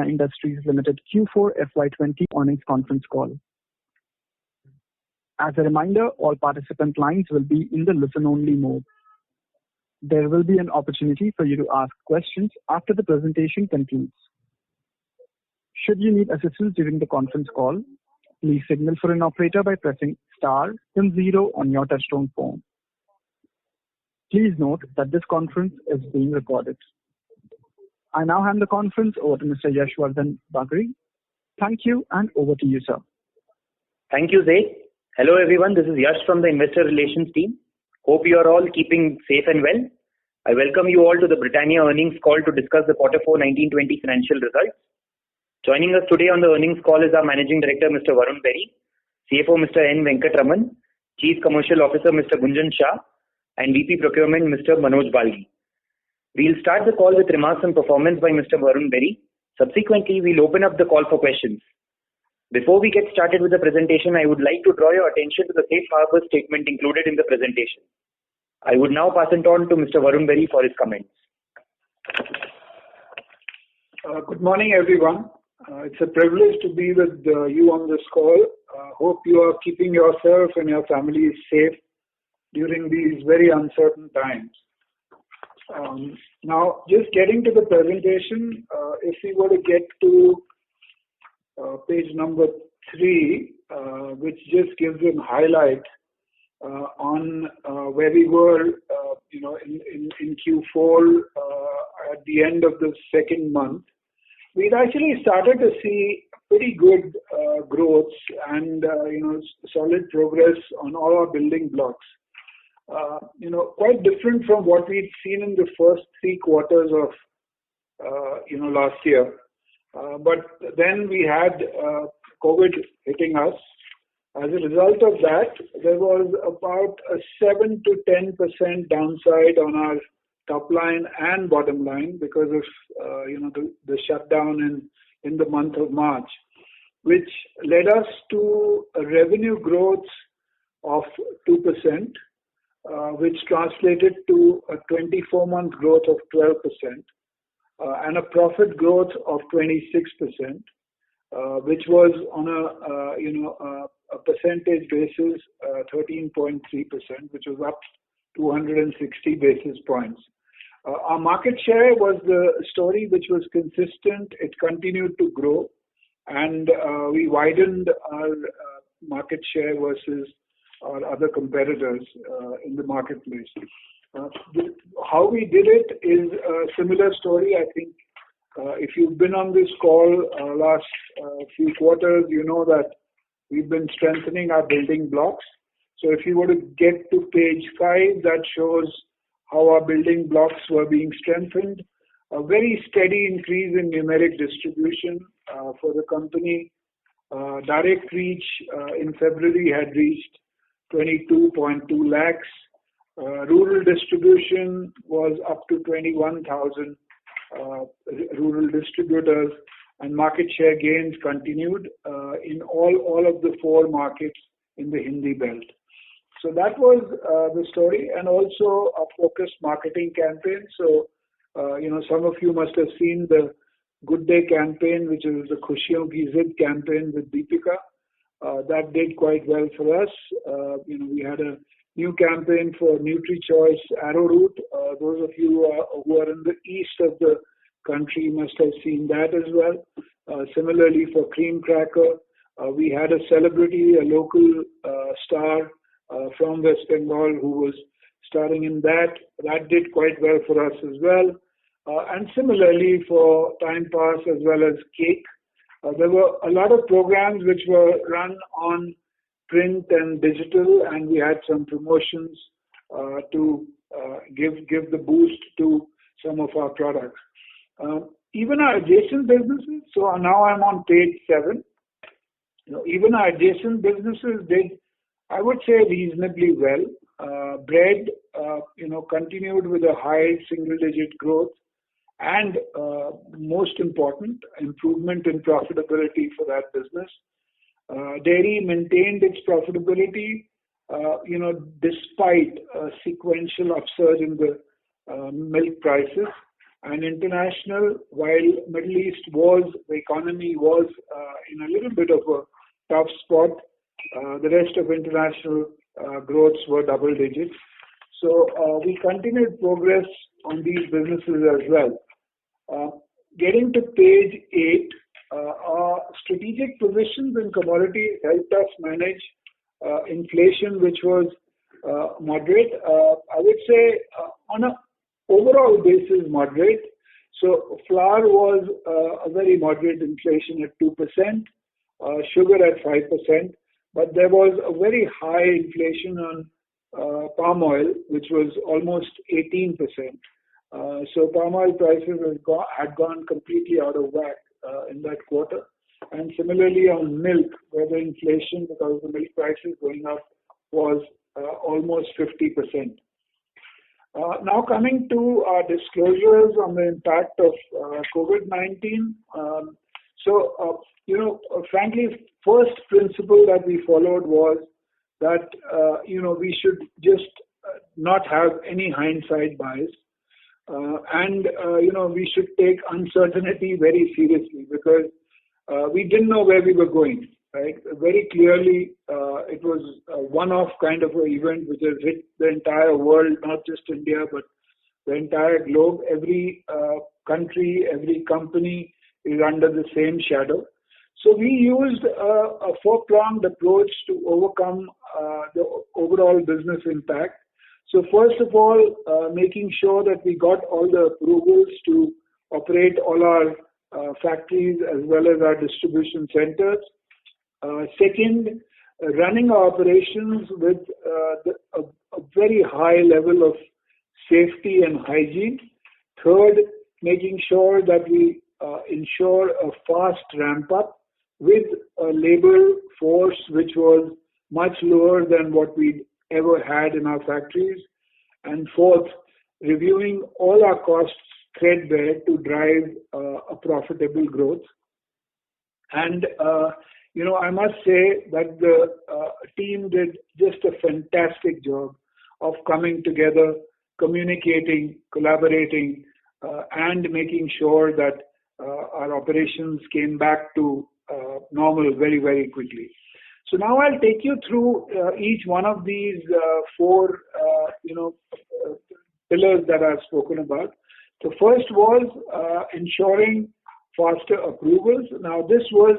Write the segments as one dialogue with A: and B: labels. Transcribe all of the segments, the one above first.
A: Britannia Industries Limited Q4 FY20 earnings conference call. As a reminder, all participant lines will be in the listen-only mode. There will be an opportunity for you to ask questions after the presentation concludes. Should you need assistance during the conference call, please signal for an operator by pressing star then 0 on your touchtone phone. Please note that this conference is being recorded. I now hand the conference over to Mr. Yashwardhan Bagri. Thank you, and over to you, sir.
B: Thank you, Zaid. Hello, everyone. This is Yash from the Investor Relations team. Hope you are all keeping safe and well. I welcome you all to the Britannia earnings call to discuss the Q4 1920 financial results. Joining us today on the earnings call is our Managing Director, Mr. Varun Berry, CFO, Mr. N. Venkatraman, Chief Commercial Officer, Mr. Gunjan Shah, and VP Procurement, Mr. Manoj Balgi. We'll start the call with remarks on performance by Mr. Varun Berry. Subsequently, we'll open up the call for questions. Before we get started with the presentation, I would like to draw your attention to the safe harbor statement included in the presentation. I would now pass it on to Mr. Varun Berry for his comments.
C: Good morning, everyone. It's a privilege to be with you on this call. Hope you are keeping yourself and your families safe during these very uncertain times. Now, just getting to the presentation, if we were to get to page number 3, which just gives a highlight on where we were, in Q4 at the end of the second month. We'd actually started to see pretty good growth and solid progress on all our building blocks. Quite different from what we'd seen in the first 3 quarters of last year. But then we had COVID hitting us. As a result of that, there was about a 7 to 10% downside on our top line and bottom line because of the shutdown in the month of March, which led us to a revenue growth of 2%, which translated to a 24-month growth of 12%, and a profit growth of 26%, which was on a percentage basis 13.3%, which was up 260 basis points. Our market share was the story which was consistent. It continued to grow, and we widened our market share versus our other competitors in the marketplace. How we did it is a similar story. I think if you've been on this call last few quarters, you know that we've been strengthening our building blocks. So if you were to get to page 5, that shows how our building blocks were being strengthened. A very steady increase in numeric distribution for the company. Direct reach in February had reached 22.2 lakhs. Rural distribution was up to 21,000 rural distributors, and market share gains continued in all of the 4 markets in the Hindi belt. So that was the story, and also a focused marketing campaign. So, some of you must have seen the Good Day campaign, which is the Khushiyon Ki Zid campaign with Deepika. That did quite well for us. We had a new campaign for NutriChoice Arrowroot. Those of you who are in the east of the country must have seen that as well. Similarly, for Cream Cracker, we had a celebrity, a local star from West Bengal who was starring in that. That did quite well for us as well. And similarly for Time Pass as well as Cake. There were a lot of programs which were run on print and digital, and we had some promotions to give the boost to some of our products. Even our adjacent businesses, so now I'm on page 7, even our adjacent businesses did, I would say, reasonably well. Bread, continued with a high single-digit growth, and most important, improvement in profitability for that business. Dairy maintained its profitability, despite a sequential upsurge in the milk prices. And international, while Middle East the economy was in a little bit of a tough spot, the rest of international growths were double digits. So we continued progress on these businesses as well. Getting to page 8, our strategic positions in commodities helped us manage inflation, which was moderate. I would say on an overall basis, moderate. So flour was a very moderate inflation at 2%, sugar at 5%, but there was a very high inflation on palm oil, which was almost 18%. So palm oil prices had gone completely out of whack in that quarter. And similarly on milk, where the inflation, because of the milk prices going up, was almost 50%. Now coming to our disclosures on the impact of COVID-19. Frankly, first principle that we followed was that, we should just not have any hindsight bias. We should take uncertainty very seriously because we didn't know where we were going, right? Very clearly, it was a one-off kind of an event which has hit the entire world, not just India, but the entire globe. Every country, every company is under the same shadow. So we used a four-pronged approach to overcome the overall business impact. So first of all, making sure that we got all the approvals to operate all our factories as well as our distribution centers. Second, running our operations with a very high level of safety and hygiene. Third, making sure that we ensure a fast ramp up with a labor force which was much lower than what we ever had in our factories. And fourth, reviewing all our costs threadbare to drive a profitable growth. And I must say that the team did just a fantastic job of coming together, communicating, collaborating, and making sure that our operations came back to normal very, very quickly. So now I'll take you through each one of these four, pillars that I've spoken about. The first was ensuring faster approvals. Now this was,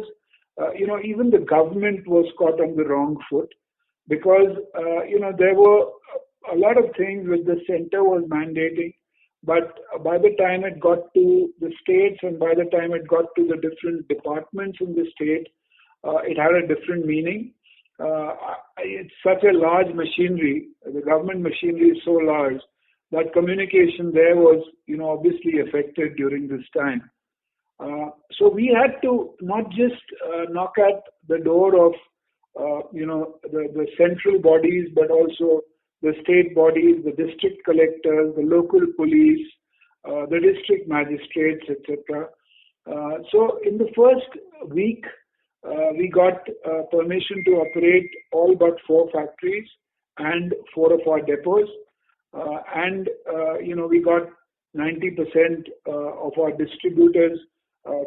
C: even the government was caught on the wrong foot because, there were a lot of things which the center was mandating, but by the time it got to the states and by the time it got to the different departments in the state, it had a different meaning. It's such a large machinery. The government machinery is so large that communication there was, obviously affected during this time. So we had to not just knock at the door of, the central bodies, but also the state bodies, the district collectors, the local police, the district magistrates, etc. So in the first week, we got permission to operate all but 4 factories and 4 of our depots. We got 90% of our distributors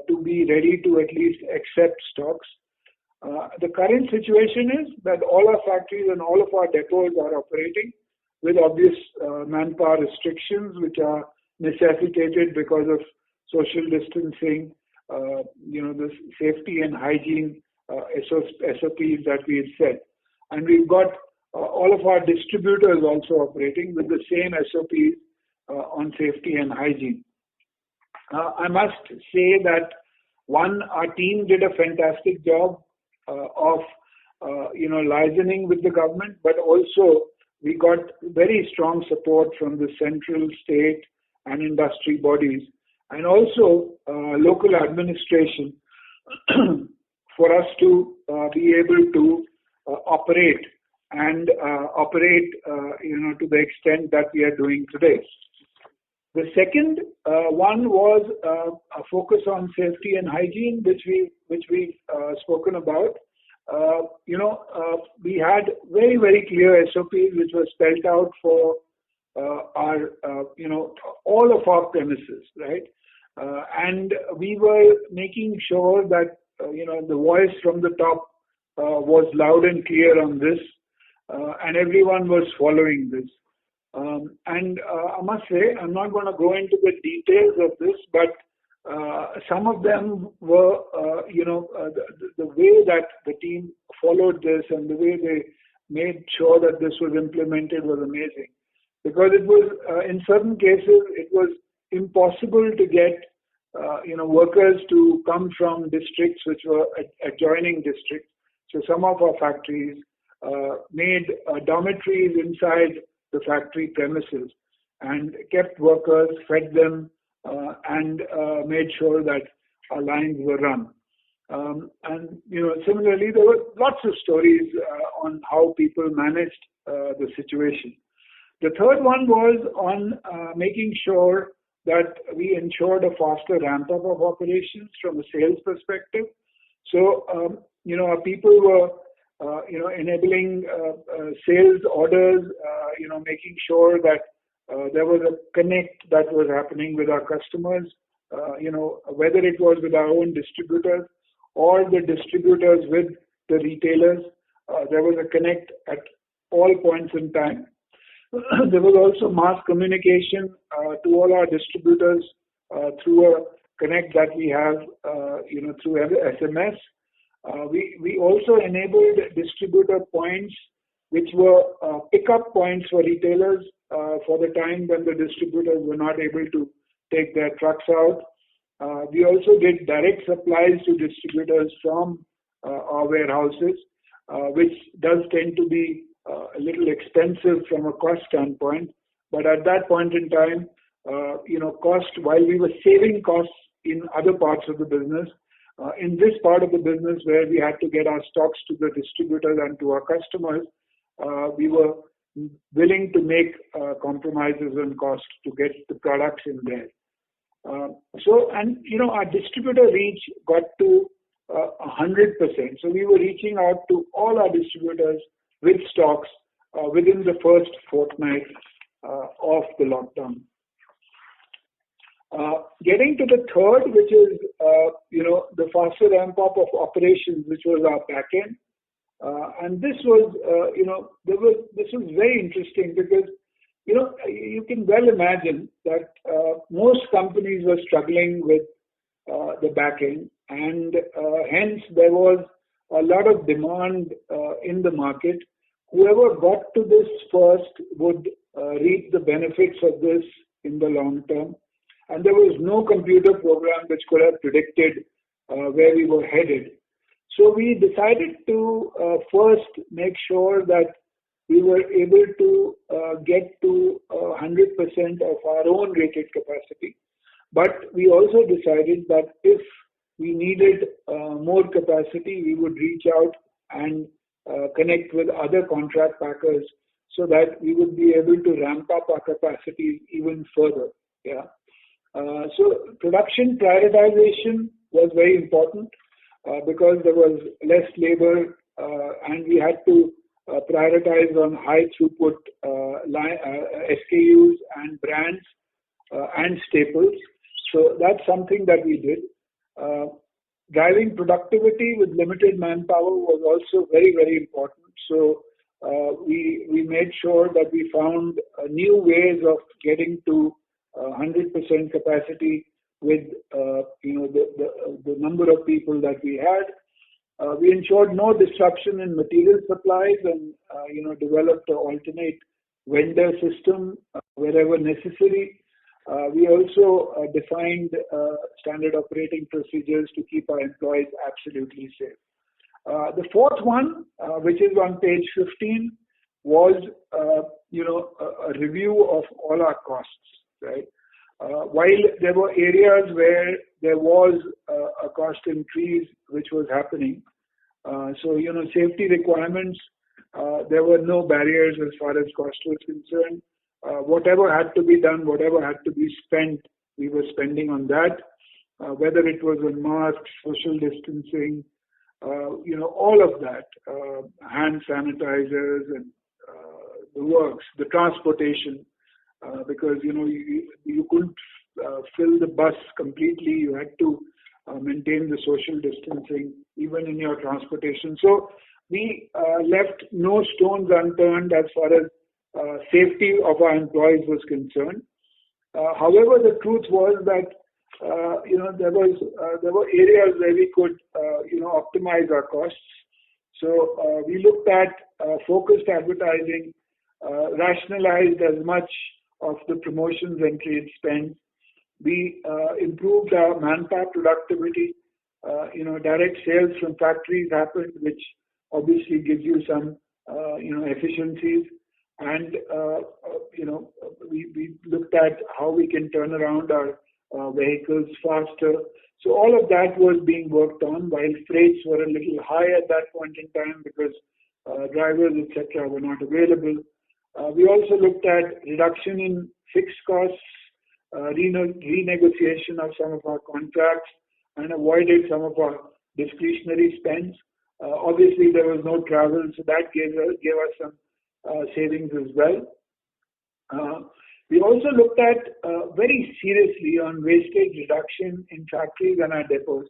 C: to be ready to at least accept stocks. The current situation is that all our factories and all of our depots are operating with obvious manpower restrictions which are necessitated because of social distancing, the safety and hygiene SOPs that we've set. And we've got all of our distributors also operating with the same SOPs on safety and hygiene. I must say that our team did a fantastic job of liaising with the government, but also we got very strong support from the central, state and industry bodies and also local administration for us to be able to operate to the extent that we are doing today. The second one was a focus on safety and hygiene, which we've spoken about. We had very, very clear SOPs which were spelled out for all of our premises, right? And we were making sure that the voice from the top was loud and clear on this, and everyone was following this. And I must say, I'm not going to go into the details of this, but some of them were, the way that the team followed this and the way they made sure that this was implemented was amazing. Because it was, in certain cases, it was impossible to get, workers to come from districts which were adjoining districts. So some of our factories made dormitories inside the factory premises and kept workers, fed them, and made sure that our lines were run. And similarly, there were lots of stories on how people managed the situation. The third one was on making sure that we ensured a faster ramp-up of operations from a sales perspective. So, our people were, enabling sales orders, making sure that there was a connect that was happening with our customers, whether it was with our own distributors or the distributors with the retailers. There was a connect at all points in time. There was also mass communication to all our distributors through a connect that we have, through SMS. We also enabled distributor points, which were pickup points for retailers for the time when the distributors were not able to take their trucks out. We also did direct supplies to distributors from our warehouses, which does tend to be a little expensive from a cost standpoint. But at that point in time, cost, while we were saving costs in other parts of the business, in this part of the business where we had to get our stocks to the distributors and to our customers, we were willing to make compromises on cost to get the products in there. Our distributor reach got to 100%. So we were reaching out to all our distributors with stocks within the first fortnight of the lockdown. Getting to the third, which is, the faster ramp up of operations, which was our back end. And this was, this was very interesting because, you can well imagine that most companies were struggling with the back end, and hence there was a lot of demand in the market. Whoever got to this first would reap the benefits of this in the long term. And there was no computer program which could have predicted where we were headed. So we decided to first make sure that we were able to get to 100% of our own rated capacity. But we also decided that if we needed more capacity, we would reach out and connect with other contract packers so that we would be able to ramp up our capacity even further. Yeah. So production prioritization was very important because there was less labor and we had to prioritize on high throughput SKUs and brands and staples. So that's something that we did. Driving productivity with limited manpower was also very, very important. So we made sure that we found new ways of getting to 100% capacity with the number of people that we had. We ensured no disruption in material supplies and developed an alternate vendor system wherever necessary. We also defined standard operating procedures to keep our employees absolutely safe. The fourth one, which is on page 15, was a review of all our costs. Right. While there were areas where there was a cost increase which was happening, safety requirements, there were no barriers as far as cost was concerned. Whatever had to be done, whatever had to be spent, we were spending on that. Whether it was on masks, social distancing, all of that, hand sanitizers and the works, the transportation. because you couldn't fill the bus completely. You had to maintain the social distancing even in your transportation. So we left no stones unturned as far as safety of our employees was concerned. However, the truth was that there were areas where we could optimize our costs. So we looked at focused advertising, rationalized as much of the promotions and trade spend. We improved our manpower productivity. Direct sales from factories happened, which obviously gives you some efficiencies. And we looked at how we can turn around our vehicles faster. So all of that was being worked on, while freights were a little high at that point in time because drivers, etc., were not available. We also looked at reduction in fixed costs, renegotiation of some of our contracts, and avoided some of our discretionary spends. Obviously, there was no travel, so that gave us some savings as well. We also looked at very seriously on wastage reduction in factories and our depots,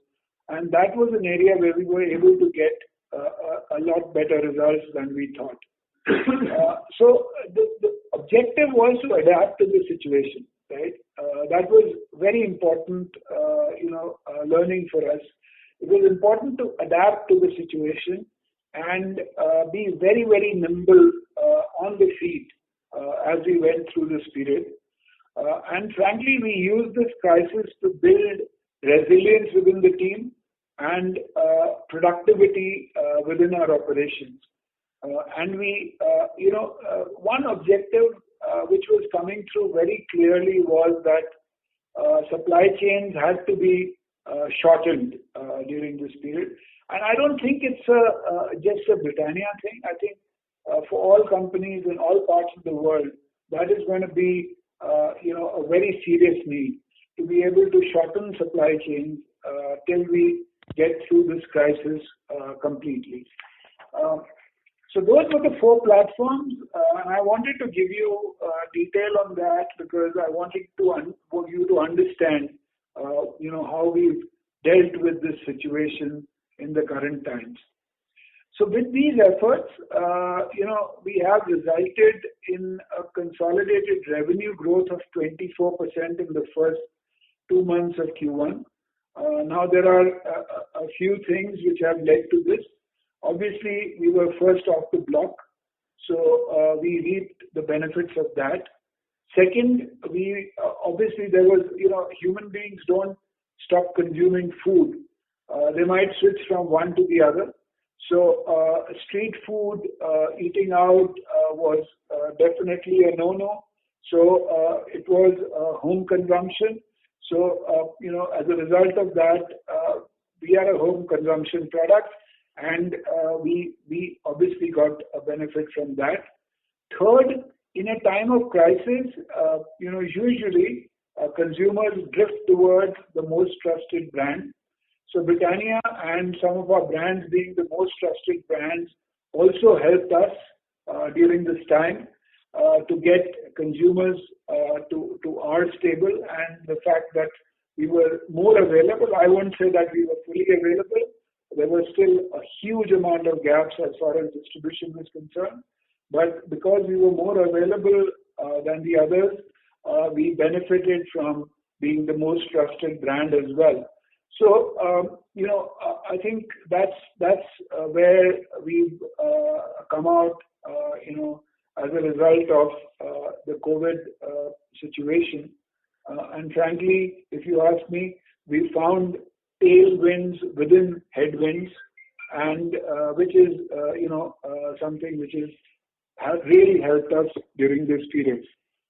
C: and that was an area where we were able to get a lot better results than we thought. So the objective was to adapt to the situation, right? That was very important, learning for us. It was important to adapt to the situation and be very, very nimble on the feet as we went through this period. And frankly, we used this crisis to build resilience within the team and productivity within our operations. And we, one objective which was coming through very clearly was that supply chains had to be shortened during this period. And I don't think it's just a Britannia thing. I think for all companies in all parts of the world, that is going to be, a very serious need to be able to shorten supply chains till we get through this crisis completely. So those were the 4 platforms, and I wanted to give you detail on that because I wanted for you to understand, how we've dealt with this situation in the current times. So with these efforts, we have resulted in a consolidated revenue growth of 24% in the first 2 months of Q1. Now there are a few things which have led to this. Obviously, we were first off the block, so we reaped the benefits of that. Second, obviously there was, human beings don't stop consuming food. They might switch from one to the other. So street food, eating out was definitely a no-no. So it was home consumption. So, as a result of that, we are a home consumption product, and we obviously got a benefit from that. Third, in a time of crisis, usually consumers drift towards the most trusted brand. So Britannia and some of our brands being the most trusted brands also helped us during this time to get consumers to our stable, and the fact that we were more available. I won't say that we were fully available. There was still a huge amount of gaps as far as distribution is concerned. But because we were more available than the others, we benefited from being the most trusted brand as well. So, I think that's where we've come out, as a result of the COVID situation. And frankly, if you ask me, we found tailwinds within headwinds, and which is, something which has really helped us during this period.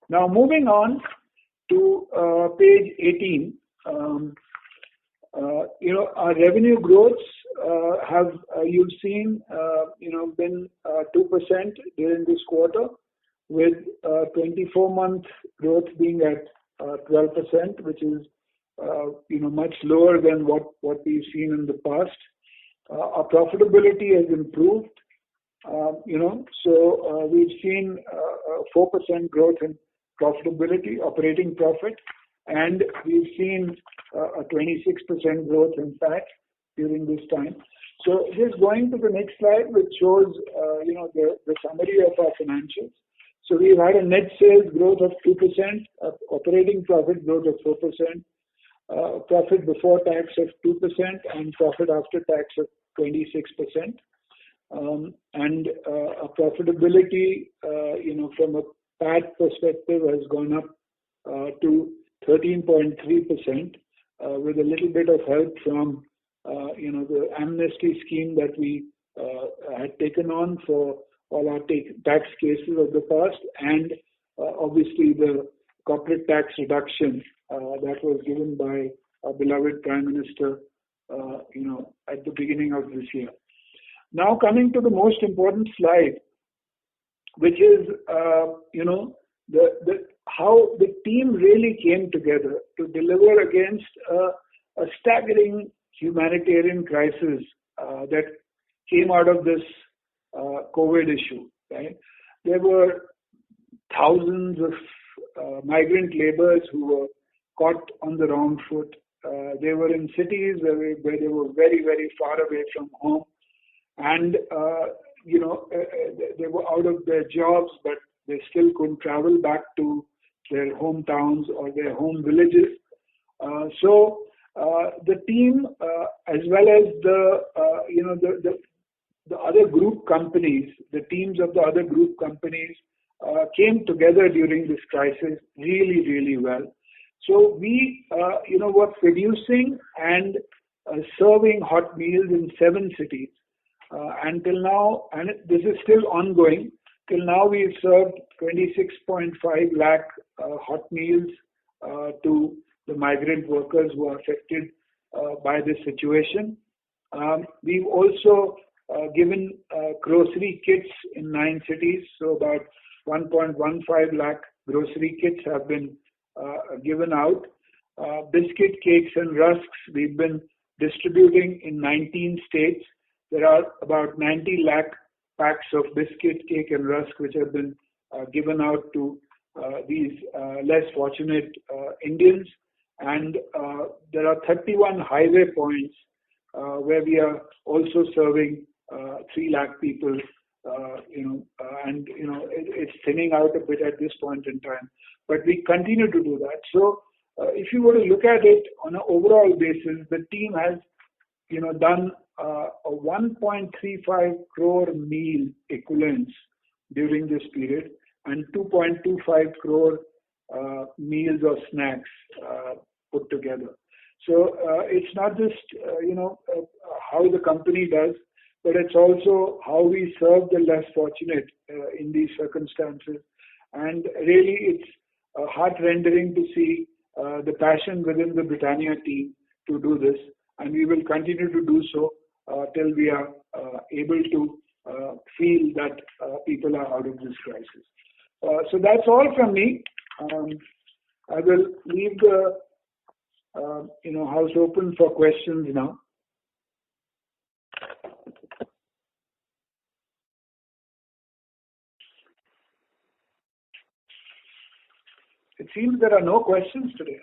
C: Now, moving on to page 18. Our revenue growths have, you've seen, been 2% during this quarter, with 24-month growth being at 12%, which is, much lower than what we've seen in the past. Our profitability has improved, so we've seen 4% growth in profitability, operating profit, and we've seen a 26% growth in PAT during this time. So just going to the next slide, which shows the summary of our financials. So we've had a net sales growth of 2%, operating profit growth of 4%, profit before tax of 2%, and profit after tax of 26%. And profitability, from a PAT perspective, has gone up to 13.3%, with a little bit of help from the amnesty scheme that we had taken on for all our tax cases of the past, and obviously the corporate tax reduction that was given by our beloved Prime Minister, at the beginning of this year. Now coming to the most important slide, which is, how the team really came together to deliver against a staggering humanitarian crisis that came out of this COVID issue. Right? There were thousands of migrant laborers who were caught on the wrong foot. They were in cities where they were very, very far away from home, and they were out of their jobs, but they still couldn't travel back to their hometowns or their home villages. So the team, as well as the other group companies, the teams of the other group companies, came together during this crisis really, really well. So we, were producing and serving hot meals in 7 cities. Until now, and this is still ongoing, till now we've served 26.5 lakh hot meals to the migrant workers who are affected by this situation. We've also given grocery kits in 9 cities, so about 1.15 lakh grocery kits have been given out. Biscuit, cakes and rusks we've been distributing in 19 states. There are about 90 lakh packs of biscuit, cake and rusk which have been given out to these less fortunate Indians. And there are 31 highway points where we are also serving 3 lakh people, it's thinning out a bit at this point in time. But we continue to do that. So if you were to look at it on an overall basis, the team has, done a 1.35 crore meal equivalents during this period and 2.25 crore meals or snacks put together. So it's not just, how the company does, but it's also how we serve the less fortunate in these circumstances. And really, it's heart-rendering to see the passion within the Britannia team to do this. And we will continue to do so till we are able to feel that people are out of this crisis. So that's all from me. I will leave the house open for questions now. It seems there are no questions today.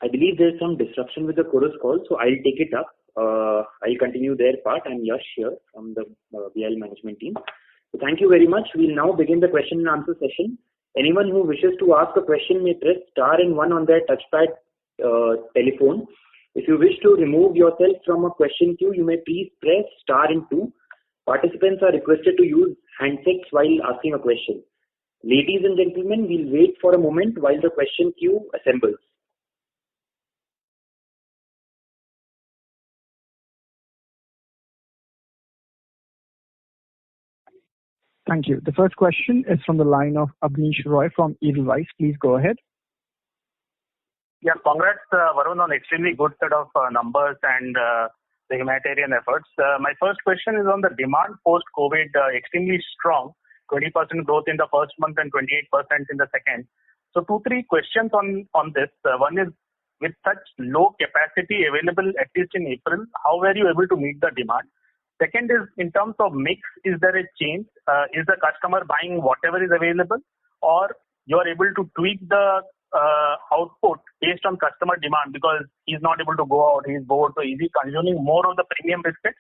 B: I believe there's some disruption with the chorus call, so I'll take it up. I'll continue their part. I'm Yash here from the VL management team. So thank you very much. We'll now begin the question and answer session. Anyone who wishes to ask a question may press star and 1 on their touchpad telephone. If you wish to remove yourself from a question queue, you may please press star and 2. Participants are requested to use handsets while asking a question. Ladies and gentlemen, we'll wait for a moment while the question queue assembles.
A: Thank you. The first question is from the line of Abneesh Roy from Edelweiss. Please go ahead.
D: Yeah, congrats, Varun, on extremely good set of numbers and the humanitarian efforts. My first question is on the demand post-COVID, extremely strong, 20% growth in the first month and 28% in the second. So 2-3 questions on this. One is, with such low capacity available, at least in April, how were you able to meet the demand? Second is, in terms of mix, is there a change? Is the customer buying whatever is available, or you are able to tweak the output based on customer demand because he's not able to go out, he's bored, so is he consuming more of the premium biscuits?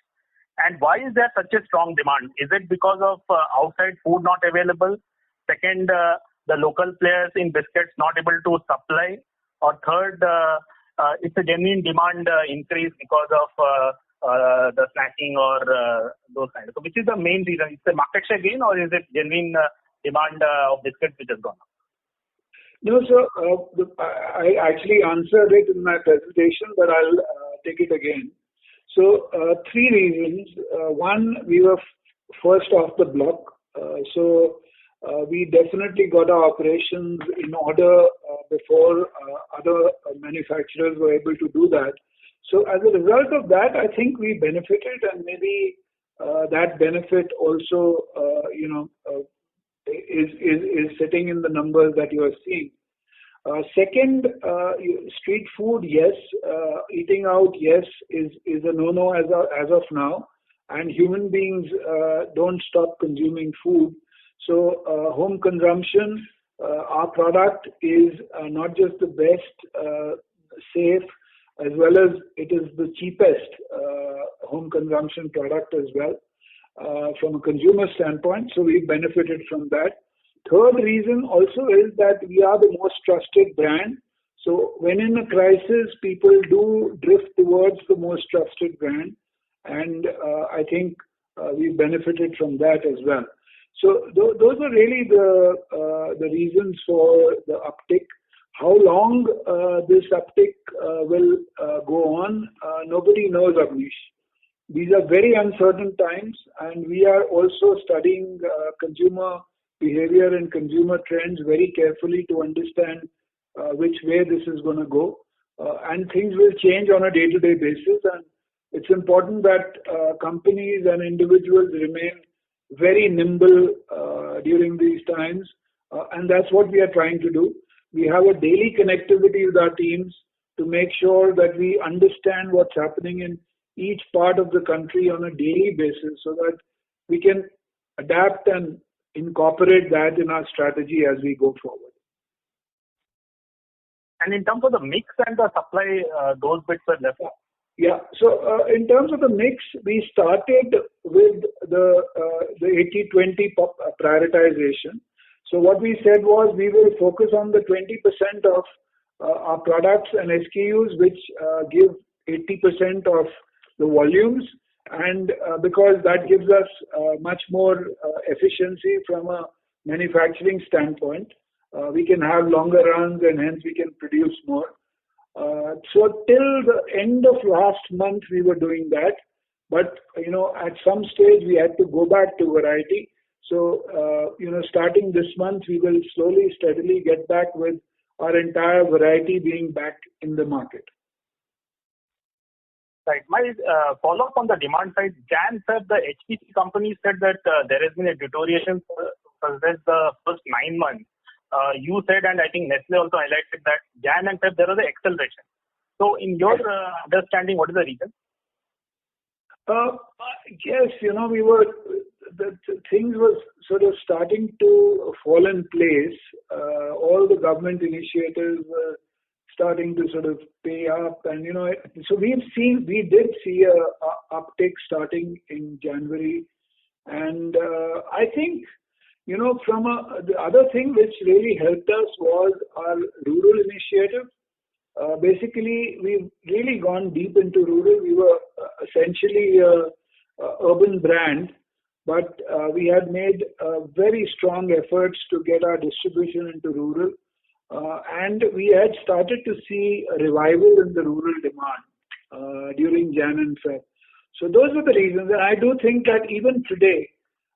D: And why is there such a strong demand? Is it because of outside food not available? Second, the local players in biscuits not able to supply? Or third, it's a genuine demand increase because of the snacking or those kinds. So which is the main reason? Is it market share gain or is it genuine demand of biscuits which has gone up?
C: No, so I actually answered it in my presentation, but I'll take it again. So three reasons. One, we were first off the block. So we definitely got our operations in order before other manufacturers were able to do that. So as a result of that, I think we benefited, and maybe that benefit also, is sitting in the numbers that you are seeing. Second, street food, yes. Eating out, yes, is a no-no as of now. And human beings don't stop consuming food. So home consumption, our product is not just the best, safe, as well as it is the cheapest home consumption product as well from a consumer standpoint. So we benefited from that. Third reason also is that we are the most trusted brand. So when in a crisis, people do drift towards the most trusted brand. And I think we benefited from that as well. So those are really the reasons for the uptick. How long this uptick will go on, nobody knows, Avnish. These are very uncertain times, and we are also studying consumer behavior and consumer trends very carefully to understand which way this is going to go. And things will change on a day-to-day basis, and it's important that companies and individuals remain very nimble during these times, and that's what we are trying to do. We have a daily connectivity with our teams to make sure that we understand what's happening in each part of the country on a daily basis so that we can adapt and incorporate that in our strategy as we go forward.
D: And in terms of the mix and the supply, those bits are left.
C: Yeah. So in terms of the mix, we started with the 80-20 prioritization. So what we said was we will focus on the 20% of our products and SKUs which give 80% of the volumes, and because that gives us much more efficiency from a manufacturing standpoint, we can have longer runs and hence we can produce more. So till the end of last month we were doing that, but at some stage we had to go back to variety. So starting this month we will slowly, steadily get back with our entire variety being back in the market.
D: Right. My follow-up on the demand side, Jan said the HPC company said that there has been a deterioration for the first 9 months. You said, and I think Nestle also highlighted that Jan and Feb there was an acceleration. So in your understanding, what is the reason?
C: Yes, we were, the things was sort of starting to fall in place. All the government initiatives were starting to sort of pay up, and so we did see a uptick starting in January, and I think from the other thing which really helped us was our rural initiative. Basically, we've really gone deep into rural. We were essentially a urban brand, but we had made very strong efforts to get our distribution into rural. And we had started to see a revival in the rural demand during Jan and Feb. So those were the reasons. And I do think that even today,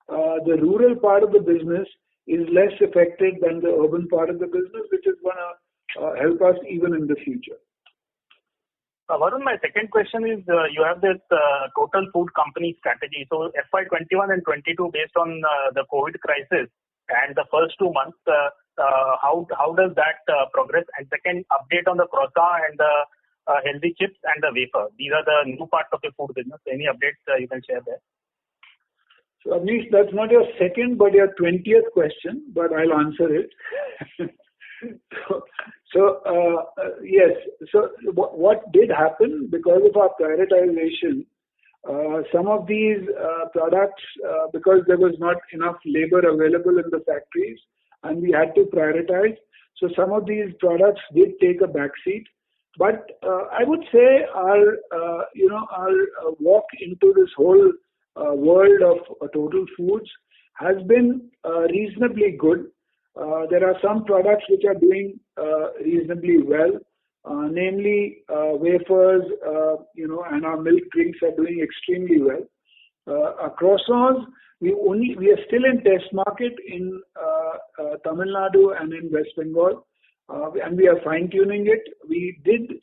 C: the rural part of the business is less affected than the urban part of the business, which is going to help us even in the future.
D: Varun, my second question is, you have this total food company strategy. So FY21 and 22, based on the COVID crisis and the first 2 months, How does that progress? And second, update on the croissant and the healthy chips and the wafer. These are the new parts of your food business. Any updates you can share there?
C: So Abneesh, that's not your second but your 20th question, but I'll answer it. Yes. So what did happen because of our prioritization? Some of these products, because there was not enough labor available in the factories, and we had to prioritize. So some of these products did take a backseat. But I would say our walk into this whole world of total foods has been reasonably good. There are some products which are doing reasonably well, namely wafers, and our milk drinks are doing extremely well. Our croissants, we are still in test market in Tamil Nadu and in West Bengal, and we are fine tuning it. We did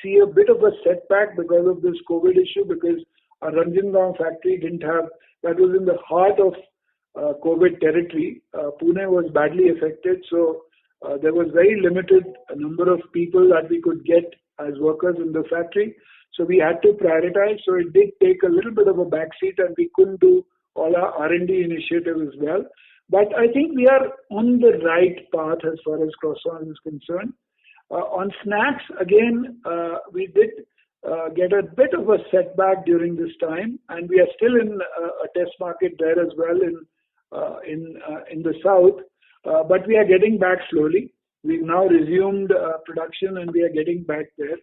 C: see a bit of a setback because of this COVID issue, because our Ranjangaon factory didn't have, that was in the heart of COVID territory. Pune was badly affected, so there was very limited number of people that we could get as workers in the factory. So we had to prioritize. So it did take a little bit of a backseat, and we couldn't do all our R&D initiative as well. But I think we are on the right path as far as croissant is concerned. On snacks, again, we did get a bit of a setback during this time, and we are still in a test market there as well in the south. But we are getting back slowly. We've now resumed production, and we are getting back there.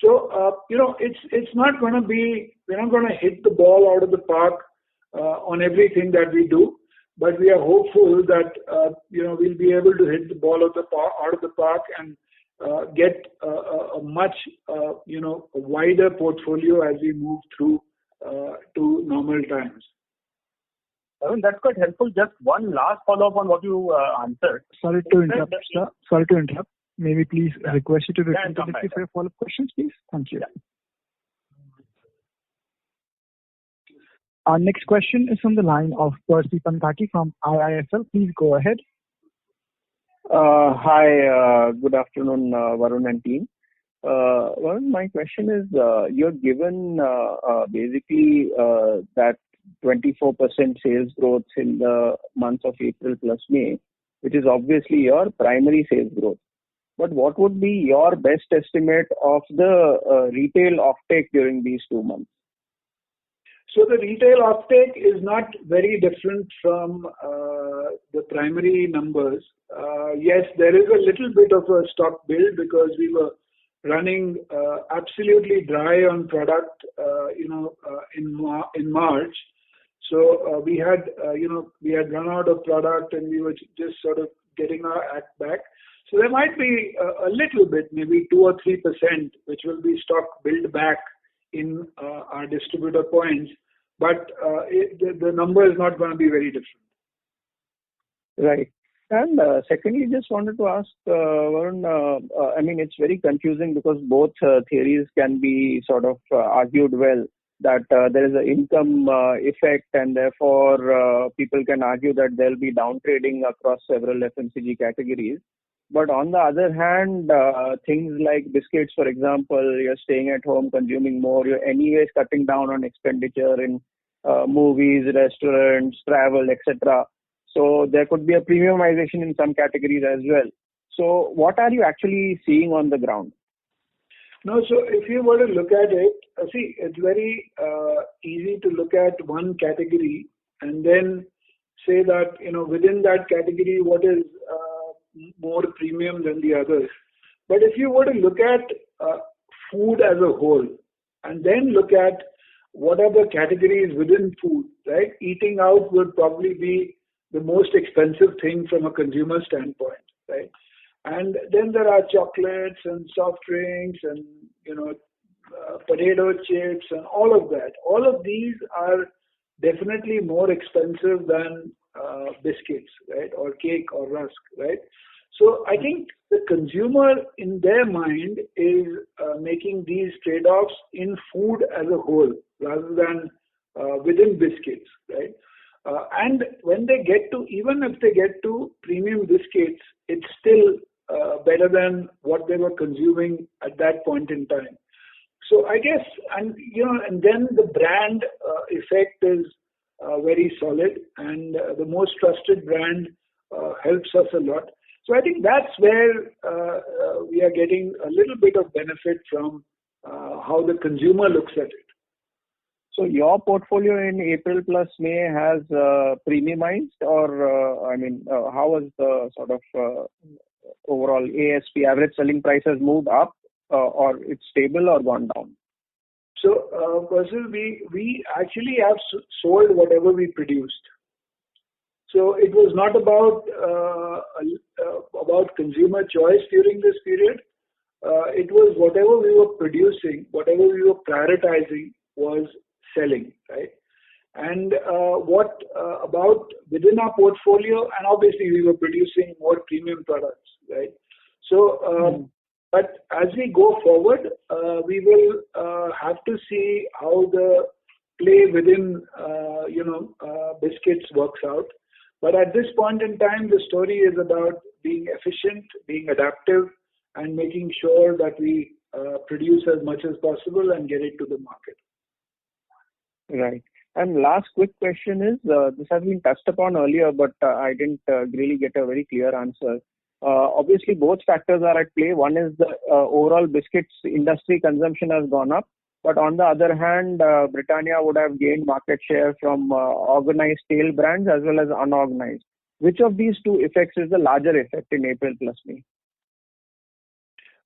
C: So it's not going to be, we're not going to hit the ball out of the park on everything that we do. But we are hopeful that we'll be able to hit the ball out of the park and get a much wider portfolio as we move through to normal times.
D: Varun, that's quite helpful. Just one last follow-up on what you answered.
A: Sorry to interrupt, sir. Sorry to interrupt. May we please request you to return to the queue for your follow-up questions, please? Thank you. Yeah. Our next question is from the line of Percy Panthaki from IIFL. Please go ahead.
E: Hi, good afternoon, Varun and team. Varun, my question is, you're given basically that 24% sales growth in the months of April plus May, which is obviously your primary sales growth. But what would be your best estimate of the retail offtake during these 2 months?
C: So the retail offtake is not very different from the primary numbers. Yes, there is a little bit of a stock build because we were running absolutely dry on product, in March. So we had run out of product, and we were just sort of getting our act back. So there might be a little bit, maybe 2 or 3%, which will be stock build back in our distributor points. But the number is not going to be very different.
E: Right. And secondly, just wanted to ask, Varun, I mean, it's very confusing because both theories can be sort of argued well, that there is an income effect, and therefore people can argue that there will be downtrading across several FMCG categories. But on the other hand, things like biscuits, for example, you're staying at home, consuming more, you're anyways cutting down on expenditure in movies, restaurants, travel, etc. So there could be a premiumization in some categories as well. So what are you actually seeing on the ground?
C: No, so if you were to look at it, see, it's very easy to look at one category and then say that, within that category, what is more premium than the others. But if you were to look at food as a whole and then look at what are the categories within food, right? Eating out would probably be the most expensive thing from a consumer standpoint, right? And then there are chocolates and soft drinks and, potato chips and all of that. All of these are definitely more expensive than biscuits, right? Or cake or rusk, right? So I think the consumer in their mind is making these trade-offs in food as a whole rather than within biscuits, right? And when they get to, even if they get to premium biscuits, it's still better than what they were consuming at that point in time. So I guess, and then the brand effect is very solid, and the most trusted brand helps us a lot. So I think that's where we are getting a little bit of benefit from how the consumer looks at it.
E: So your portfolio in April plus May has premiumized, or how was the sort of overall ASP, average selling price, has moved up, or it's stable or gone down?
C: So, Persil, we actually have sold whatever we produced. So it was not about consumer choice during this period. It was whatever we were producing, whatever we were prioritizing was selling, right? And about within our portfolio, and obviously we were producing more premium products, right? So, but as we go forward, we will have to see how the play within, biscuits works out. But at this point in time, the story is about being efficient, being adaptive, and making sure that we produce as much as possible and get it to the market.
E: Right. And last quick question is, this has been touched upon earlier, but I didn't really get a very clear answer. Obviously, both factors are at play. One is the overall biscuits industry consumption has gone up. But on the other hand, Britannia would have gained market share from organized tail brands as well as unorganized. Which of these two effects is the larger effect in April plus May?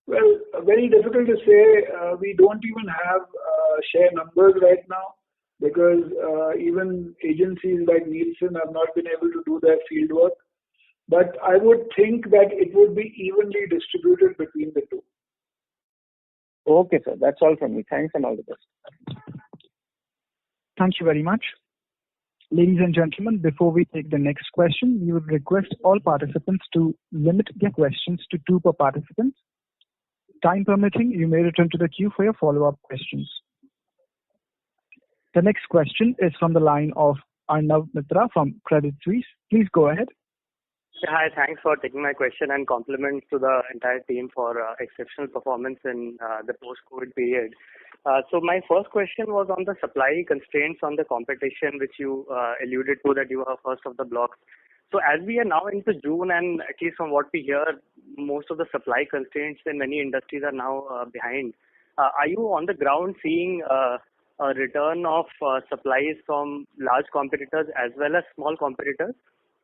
C: Well, very difficult to say. We don't even have share numbers right now because even agencies like Nielsen have not been able to do their field work. But I would think that it would be evenly distributed between the two.
E: Okay, sir. That's all from me. Thanks and all the best.
A: Thank you very much. Ladies and gentlemen, before we take the next question, we would request all participants to limit their questions to 2 per participant. Time permitting, you may return to the queue for your follow-up questions. The next question is from the line of Arnav Mitra from Credit Suisse. Please go ahead.
F: Hi, thanks for taking my question and compliments to the entire team for exceptional performance in the post-COVID period. So my first question was on the supply constraints on the competition, which you alluded to that you are first of the block. So as we are now into June, and at least from what we hear, most of the supply constraints in many industries are now behind. Are you on the ground seeing a return of supplies from large competitors as well as small competitors?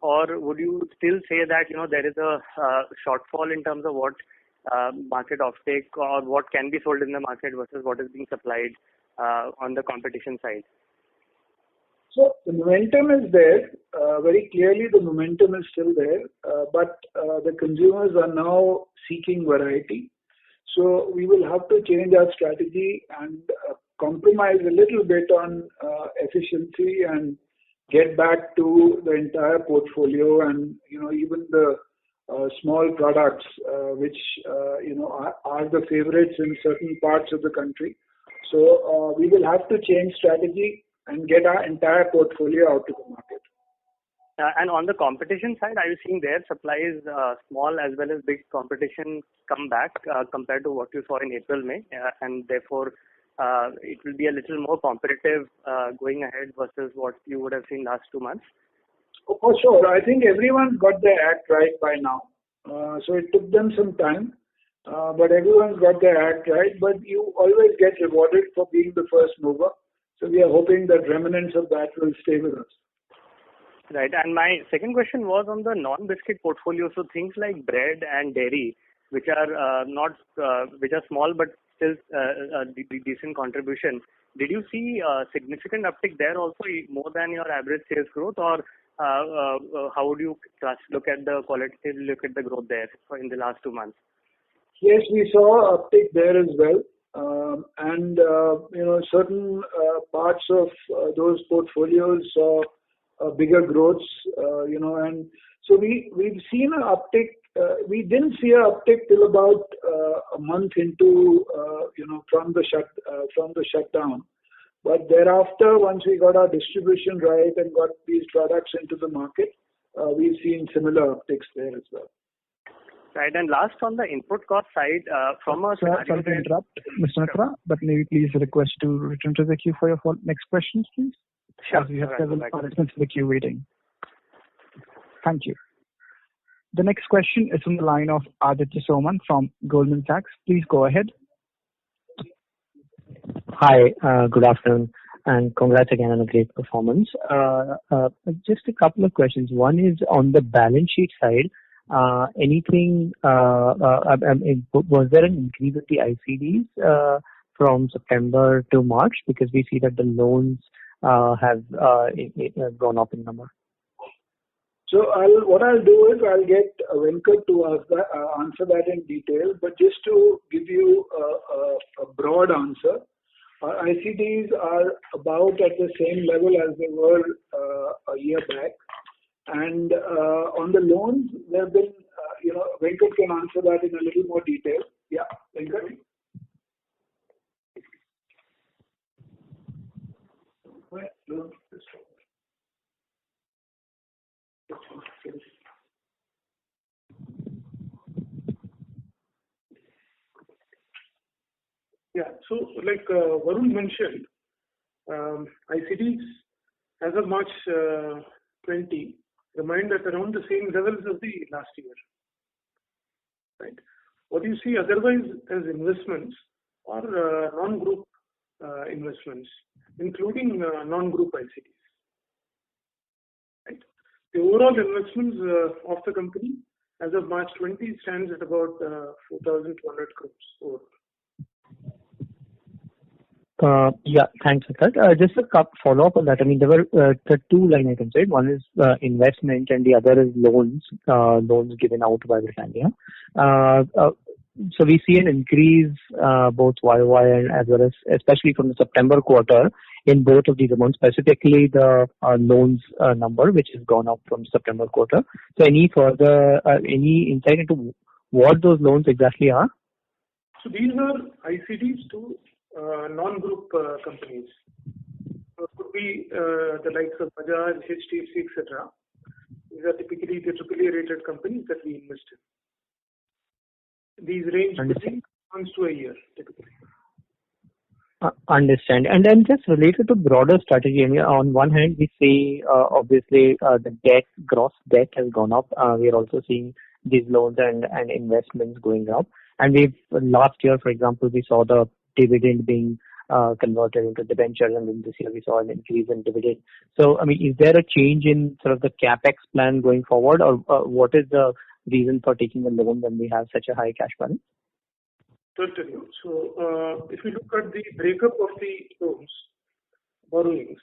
F: Or would you still say that there is a shortfall in terms of what market offtake or what can be sold in the market versus what is being supplied on the competition side?
C: So the momentum is there. Very clearly, the momentum is still there. But the consumers are now seeking variety. So we will have to change our strategy and compromise a little bit on efficiency and get back to the entire portfolio and even the small products which are the favorites in certain parts of the country. So we will have to change strategy and get our entire portfolio out to the market.
F: And on the competition side, are you seeing their supplies, small as well as big competition, come back compared to what you saw in April, May, and therefore it will be a little more competitive going ahead versus what you would have seen last 2 months?
C: Oh, for sure. I think everyone's got their act right by now. So it took them some time, but everyone's got their act right. But you always get rewarded for being the first mover. So we are hoping that remnants of that will stay with us.
F: Right. And my second question was on the non-biscuit portfolio. So things like bread and dairy, which are which are small but still a decent contribution. Did you see a significant uptick there also, more than your average sales growth, or how would you look at the qualitative look at the growth there in the last 2 months?
C: Yes, we saw uptick there as well, and certain parts of those portfolios saw bigger growths, and so we've seen an uptick. We didn't see an uptick till about a month into from the shutdown, But thereafter, once we got our distribution right and got these products into the market, we've seen similar upticks there as well.
F: Right. And last, on the input cost side, from a
A: Sir, sorry to interrupt, Mr. Mitra, but may we please request to return to the queue for your next questions, please?
F: Sure.
A: As we have several participants in the queue waiting. Thank you. The next question is from the line of Aditya Soman from Goldman Sachs. Please go ahead.
G: Hi, good afternoon, and congrats again on a great performance. Just a couple of questions. One is on the balance sheet side. Anything, was there an increase of the ICDs from September to March? Because we see that the loans have gone up in number.
C: So what I'll do is I'll get Venkat to answer that in detail. But just to give you a broad answer, our ICDs are about at the same level as they were a year back. And on the loans, there have been, Venkat can answer that in a little more detail. Yeah, Venkat.
H: Yeah, so like Varun mentioned, ICDs as of March 20 remained at around the same levels as the last year. Right. What you see otherwise as investments are non-group investments, including non-group ICDs. Right. The overall investments of the company as of March 20 stands at about 4,200 crores overall.
G: Yeah, thanks, Venkat. Just a follow-up on that. I mean, there were the two line items, right? One is investment and the other is loans given out by Britannia. So we see an increase both YOY and as well as especially from the September quarter in both of these amounts, specifically the loans number, which has gone up from September quarter. So any further, any insight into what those loans exactly are?
H: So these are ICDs to non-group companies. So it could be the likes of Bajaj, HDFC, etc. These are typically the AAA rated companies that we invest in. These range between months to a year, typically.
G: Understand. And then just related to broader strategy, I mean, on one hand, we see obviously the gross debt has gone up. We are also seeing these loans and investments going up. And last year, for example, we saw the dividend being converted into debentures, and then this year we saw an increase in dividend. So, I mean, is there a change in sort of the capex plan going forward, or what is the reason for taking a loan when we have such a high cash balance?
H: Certainly. So, if you look at the breakup of the loans, borrowings,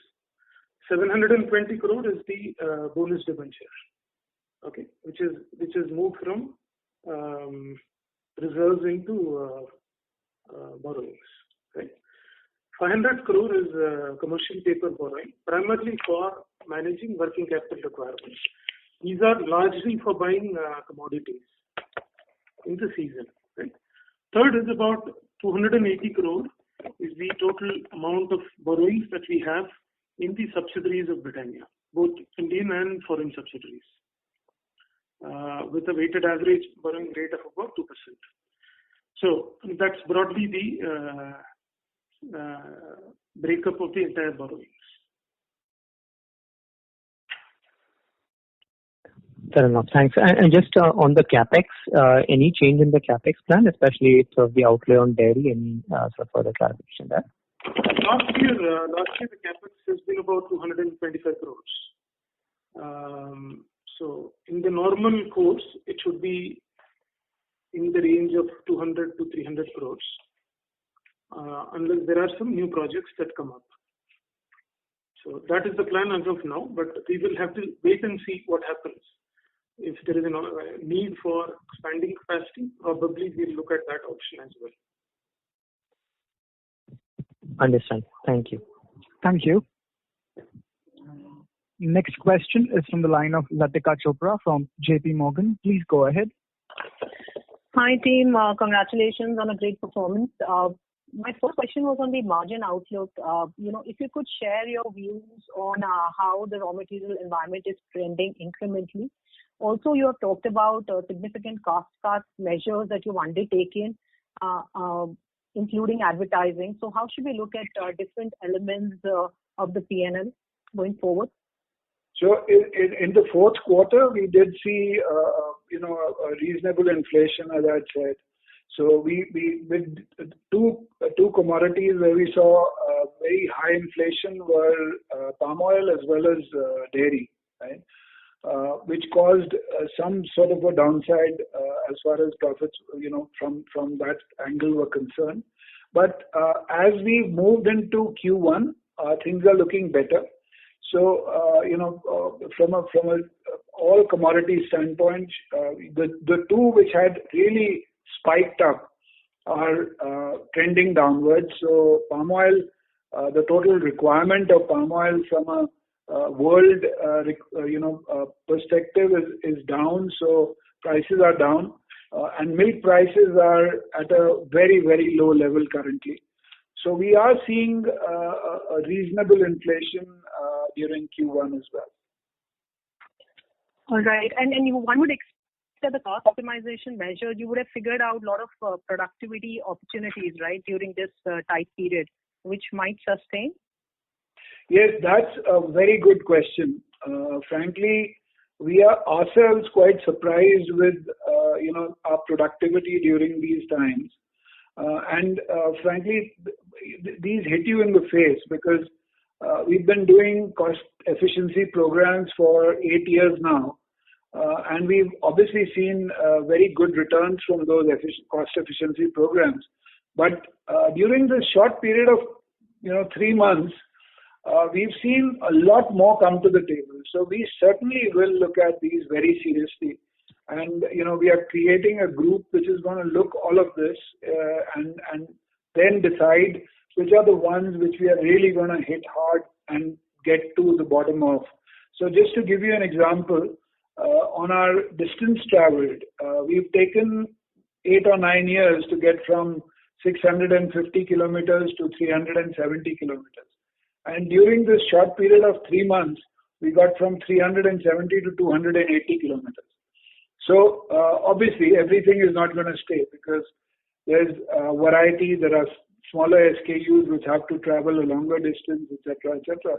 H: 720 crore is the bonus debenture, okay, which is moved from reserves into borrowings, right? 500 crore is commercial paper borrowing, primarily for managing working capital requirements. These are largely for buying commodities in the season, right? Third is about 280 crore is the total amount of borrowings that we have in the subsidiaries of Britannia, both Indian and foreign subsidiaries, with a weighted average borrowing rate of about 2%. So that's broadly the breakup of the entire borrowings.
G: Fair enough. Thanks. And just on the capex, any change in the capex plan, especially sort of the outlay on dairy? Any sort of further clarification there?
H: Last year the capex has been about 225 crores. So in the normal course, it should be in the range of 200 to 300 crores, unless there are some new projects that come up. So that is the plan as of now, but we will have to wait and see what happens. If there is a need for expanding capacity, probably we'll look at that option as well.
G: Understand. Thank you.
A: Thank you. Next question is from the line of Latika Chopra from JP Morgan. Please go ahead.
I: Hi team, congratulations on a great performance. My first question was on the margin outlook. If you could share your views on how the raw material environment is trending incrementally. Also, you have talked about significant cost cut measures that you've undertaken, including advertising. So how should we look at different elements of the P&L going forward?
C: So in the fourth quarter, we did see, a reasonable inflation, as I said. So we with two commodities where we saw very high inflation were palm oil as well as dairy, right? Which caused some sort of a downside as far as profits, from that angle were concerned. But as we moved into Q1, things are looking better. So, from a all commodity standpoint, the two which had really spiked up are trending downwards. So palm oil, the total requirement of palm oil from a world perspective is down. So prices are down, and milk prices are at a very, very low level currently. So we are seeing a reasonable inflation during Q1 as well.
I: All right. And one would expect that the cost optimization measure, you would have figured out a lot of productivity opportunities, right, during this tight period, which might sustain?
C: Yes, that's a very good question. Frankly, we are ourselves quite surprised with, our productivity during these times. And frankly, these hit you in the face because we've been doing cost efficiency programs for 8 years now. And we've obviously seen very good returns from those cost efficiency programs. But during this short period of 3 months, we've seen a lot more come to the table. So we certainly will look at these very seriously. And we are creating a group which is going to look all of this and then decide which are the ones which we are really going to hit hard and get to the bottom of. So just to give you an example, on our distance traveled, we've taken 8 or 9 years to get from 650 kilometers to 370 kilometers. And during this short period of 3 months, we got from 370 to 280 kilometers. So obviously everything is not going to stay because there's variety, there are smaller SKUs which have to travel a longer distance, etc., etc.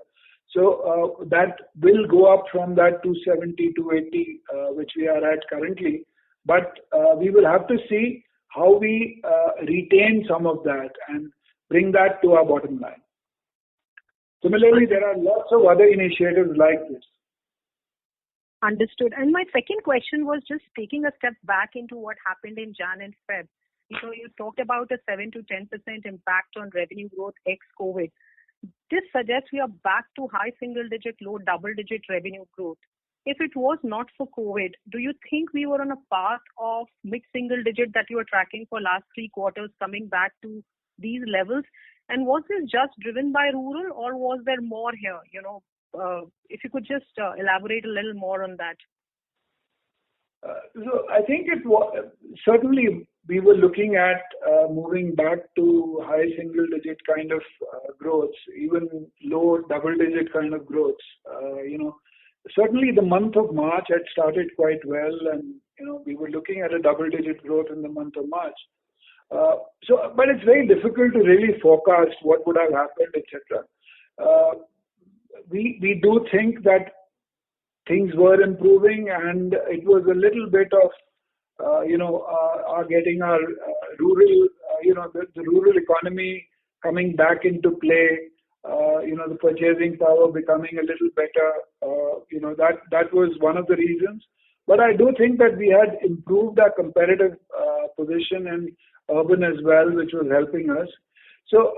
C: So that will go up from that 270, 280, which we are at currently. But we will have to see how we retain some of that and bring that to our bottom line. Similarly, there are lots of other initiatives like this.
I: Understood. And my second question was just taking a step back into what happened in Jan and Feb. You talked about a 7 to 10% impact on revenue growth ex-COVID. This suggests we are back to high single-digit, low double-digit revenue growth. If it was not for COVID, do you think we were on a path of mid-single-digit that you were tracking for last 3 quarters coming back to these levels? And was this just driven by rural or was there more here? If you could just elaborate a little more on that.
C: So I think it was certainly we were looking at moving back to high single-digit kind of growths, even low double-digit kind of growths. Certainly the month of March had started quite well, and we were looking at a double-digit growth in the month of March. But it's very difficult to really forecast what would have happened, etc. We do think that things were improving, and it was a little bit of our getting our rural, the rural economy coming back into play. The purchasing power becoming a little better. That was one of the reasons. But I do think that we had improved our competitive position in urban as well, which was helping us. So,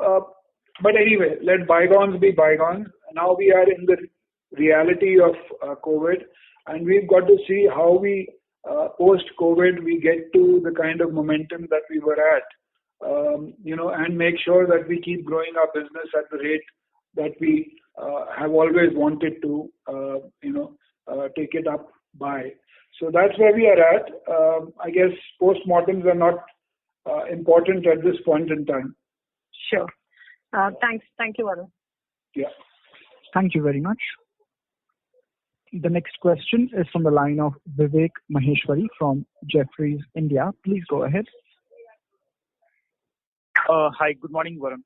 C: but anyway, let bygones be bygones. Now we are in the reality of COVID, and we've got to see how we, post-COVID, we get to the kind of momentum that we were at, and make sure that we keep growing our business at the rate that we have always wanted to, take it up by. So that's where we are at. I guess post-mortems are not important at this point in time.
I: Sure. Thanks. Thank you, Varun.
C: Yeah.
A: Thank you very much. The next question is from the line of Vivek Maheshwari from Jefferies India. Please go ahead.
J: Hi, good morning, Varun.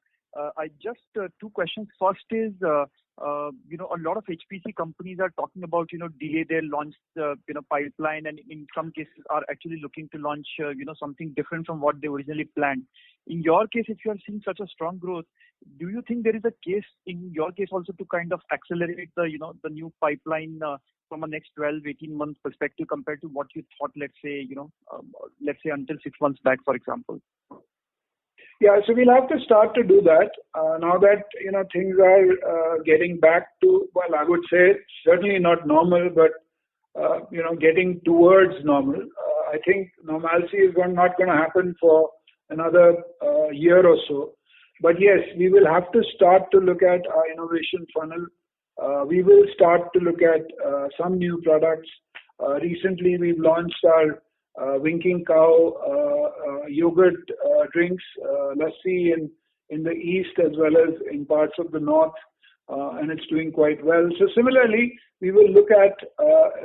J: I just two questions. First is, a lot of HPC companies are talking about, delay their launch, pipeline, and in some cases are actually looking to launch, something different from what they originally planned. In your case, if you are seeing such a strong growth, do you think there is a case in your case also to kind of accelerate the new pipeline from a next 12, 18 months perspective compared to what you thought, let's say until 6 months back, for example?
C: Yeah, so we'll have to start to do that now that things are getting back to, well, I would say certainly not normal, but getting towards normal. I think normalcy is not going to happen for another year or so. But yes, we will have to start to look at our innovation funnel. We will start to look at some new products. Recently, we've launched our Winking Cow yogurt drinks, lassi in the east as well as in parts of the north, and it's doing quite well. So similarly, we will look at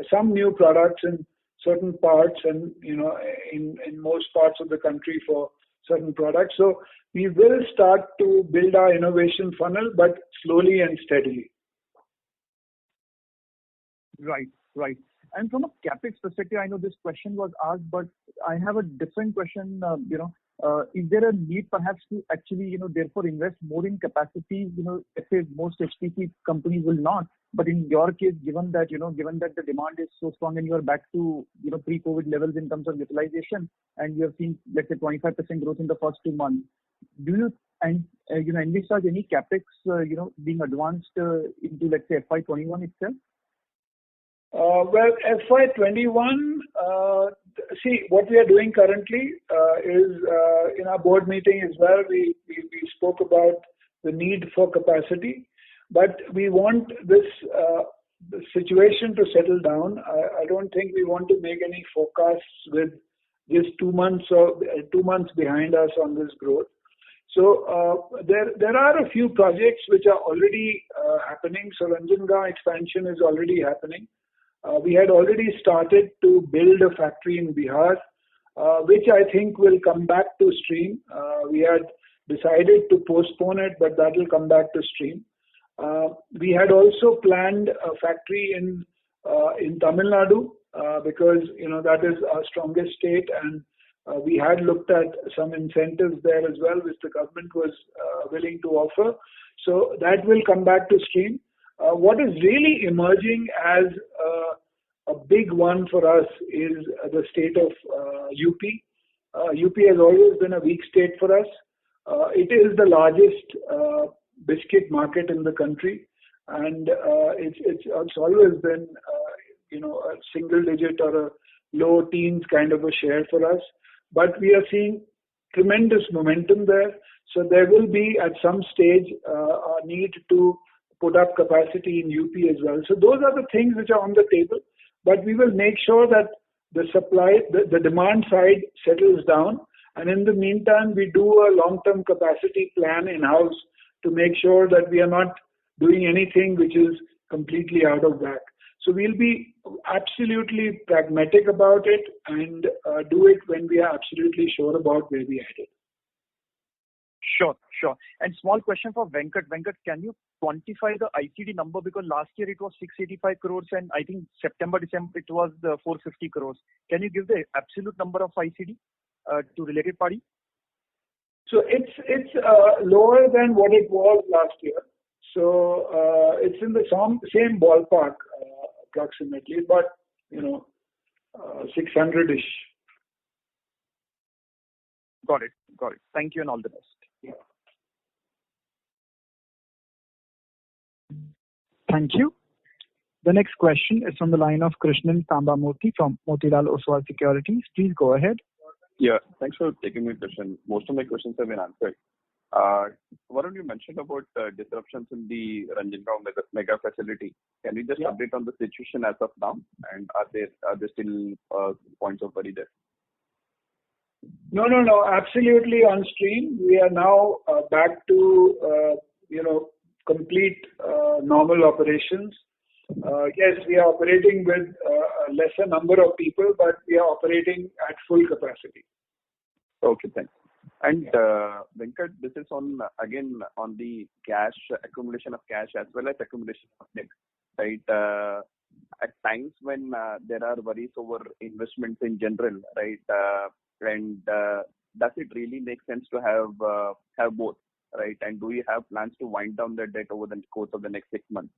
C: some new products in certain parts and in most parts of the country for certain products. So we will start to build our innovation funnel, but slowly and steadily.
J: Right. And from a capex perspective, I know this question was asked, but I have a different question. Is there a need perhaps to actually, therefore invest more in capacity? Let's say most HPC companies will not, but in your case, given that the demand is so strong and you are back to, pre-COVID levels in terms of utilization, and you have seen, let's say, 25% growth in the first 2 months, do you envisage any capex, being advanced into, let's say, FY21 itself?
C: Well, FY21, see, what we are doing currently is in our board meeting as well, we spoke about the need for capacity, but we want this the situation to settle down. I don't think we want to make any forecasts with just 2 months or 2 months behind us on this growth. So there are a few projects which are already happening. So Ranjangaon expansion is already happening. We had already started to build a factory in Bihar, which I think will come back to stream. We had decided to postpone it, but that will come back to stream. We had also planned a factory in Tamil Nadu because that is our strongest state, and we had looked at some incentives there as well, which the government was willing to offer. So that will come back to stream. What is really emerging as a big one for us is the state of UP. UP has always been a weak state for us. It is the largest biscuit market in the country, and it's always been a single digit or a low teens kind of a share for us. But we are seeing tremendous momentum there. So there will be at some stage a need to put up capacity in UP as well. So those are the things which are on the table. But we will make sure that the supply, the demand side settles down. And in the meantime, we do a long-term capacity plan in-house to make sure that we are not doing anything which is completely out of whack. So we'll be absolutely pragmatic about it and do it when we are absolutely sure about where we are headed.
J: Sure. And small question for Venkat. Venkat, can you quantify the ICD number? Because last year it was 685 crores and I think September, December it was 450 crores. Can you give the absolute number of ICD to related party?
C: So it's lower than what it was last year. So it's in the same ballpark approximately, but 600-ish.
J: Got it. Thank you and all the best.
C: Yeah.
A: Thank you. The next question is from the line of Krishnan Sambamurthy from Motilal Oswal Securities. Please go ahead.
K: Yeah, thanks for taking my question. Most of my questions have been answered. Varun, you mentioned about disruptions in the Ranjangaon mega facility. Can you just update on the situation as of now? And are there still points of worry there?
C: No, absolutely on stream. We are now back to, complete normal operations. Yes, we are operating with a lesser number of people, but we are operating at full capacity.
K: Okay, thanks. And Venkat, this is on the cash, accumulation of cash as well as accumulation of debt, right? At times when there are worries over investments in general, right? Does it really make sense to have both, right? And do you have plans to wind down the debt over the course of the next 6 months?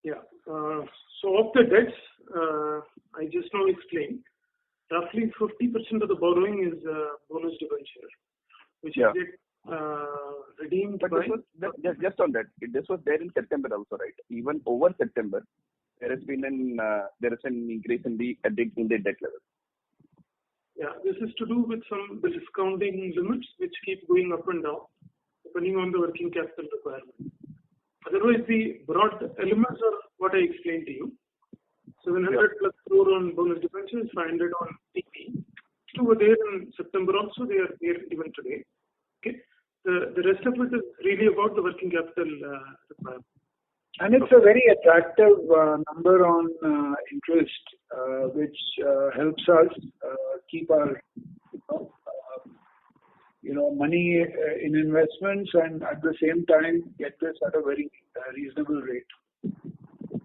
H: Yeah. So of the debts, I just now explained, roughly 50% of the borrowing is bonus debenture, which is redeemed
K: but
H: by...
K: Just on that, this was there in September also, right? Even over September, there is an increase in the debt level.
H: Yeah, this is to do with the discounting limits which keep going up and down depending on the working capital requirement. Otherwise, the broad elements are what I explained to you. 700 plus crore on bonus debentures, 500 on TP. Two were there in September also, they are there even today. Okay. The rest of it is really about the working capital requirement.
C: And it's a very attractive number on interest, which helps us keep our money in investments and at the same time get this at a very reasonable rate.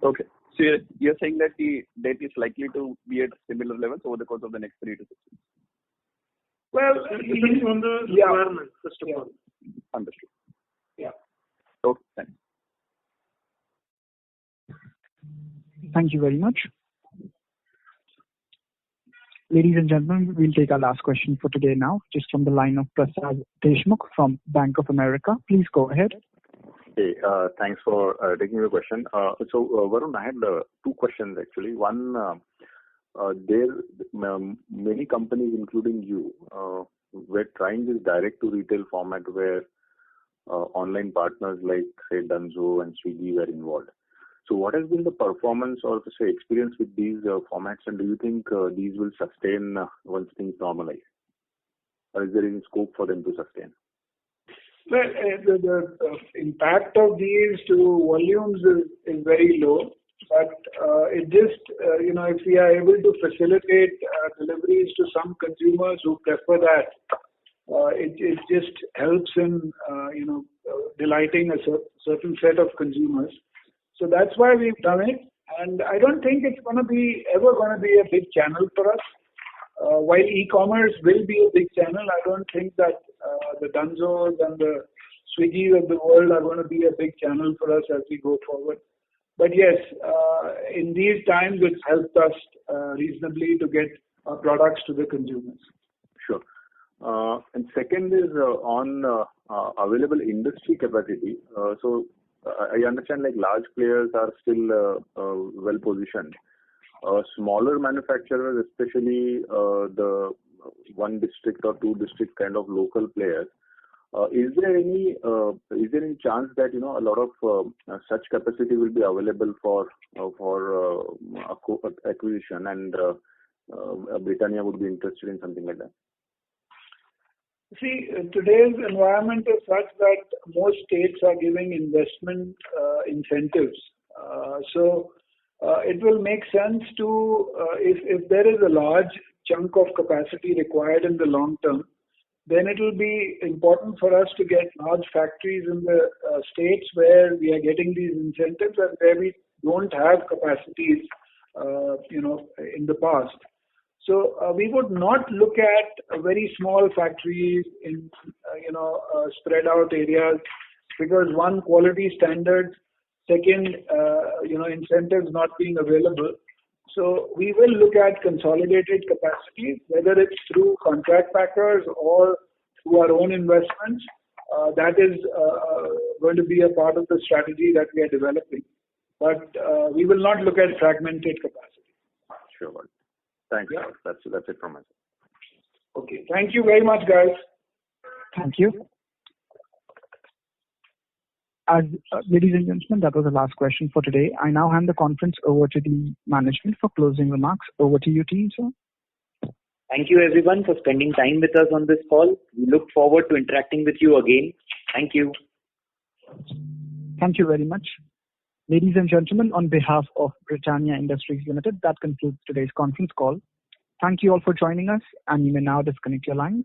K: Okay. So you're saying that the debt is likely to be at similar levels over the course of the next 3 to 6 months?
H: Well, depending on the requirement, first of all.
K: Understood.
C: Yeah.
K: Okay, thanks.
A: Thank you very much. Ladies and gentlemen, we'll take our last question for today now, just from the line of Prasad Deshmukh from Bank of America. Please go ahead.
L: Hey, thanks for taking the question. So, Varun, I had 2 questions actually. One, many companies, including you, were trying this direct-to-retail format where online partners like, say, Dunzo and Swiggy were involved. So what has been the performance or, say, experience with these formats, and do you think these will sustain once things normalize? Or is there any scope for them to sustain?
C: Well, the impact of these to volumes is very low, but it just, if we are able to facilitate deliveries to some consumers who prefer that, it just helps in, delighting a certain set of consumers. So that's why we've done it, and I don't think it's ever going to be a big channel for us. While e-commerce will be a big channel, I don't think that the Dunzos and the Swiggies of the world are going to be a big channel for us as we go forward. But yes, in these times, it's helped us reasonably to get our products to the consumers.
L: Sure. And second is on available industry capacity. So I understand like large players are still well positioned. Smaller manufacturers, especially the 1 district or 2 district kind of local players, is there any chance that a lot of such capacity will be available for acquisition, and Britannia would be interested in something like that?
C: See, today's environment is such that most states are giving investment incentives. So it will make sense to, if there is a large chunk of capacity required in the long term, then it will be important for us to get large factories in the states where we are getting these incentives and where we don't have capacities, in the past. So we would not look at very small factories in, spread out areas, because one, quality standards, second, incentives not being available. So we will look at consolidated capacities, whether it's through contract packers or through our own investments. That is going to be a part of the strategy that we are developing. But we will not look at fragmented capacity.
L: Sure. Thanks. Yeah. That's it from us.
C: Okay. Thank you very much, guys.
A: Thank you. Ladies and gentlemen, that was the last question for today. I now hand the conference over to the management for closing remarks. Over to you, team, sir.
B: Thank you everyone for spending time with us on this call. We look forward to interacting with you again. Thank you.
A: Thank you very much. Ladies and gentlemen, on behalf of Britannia Industries Limited, that concludes today's conference call. Thank you all for joining us, and you may now disconnect your lines.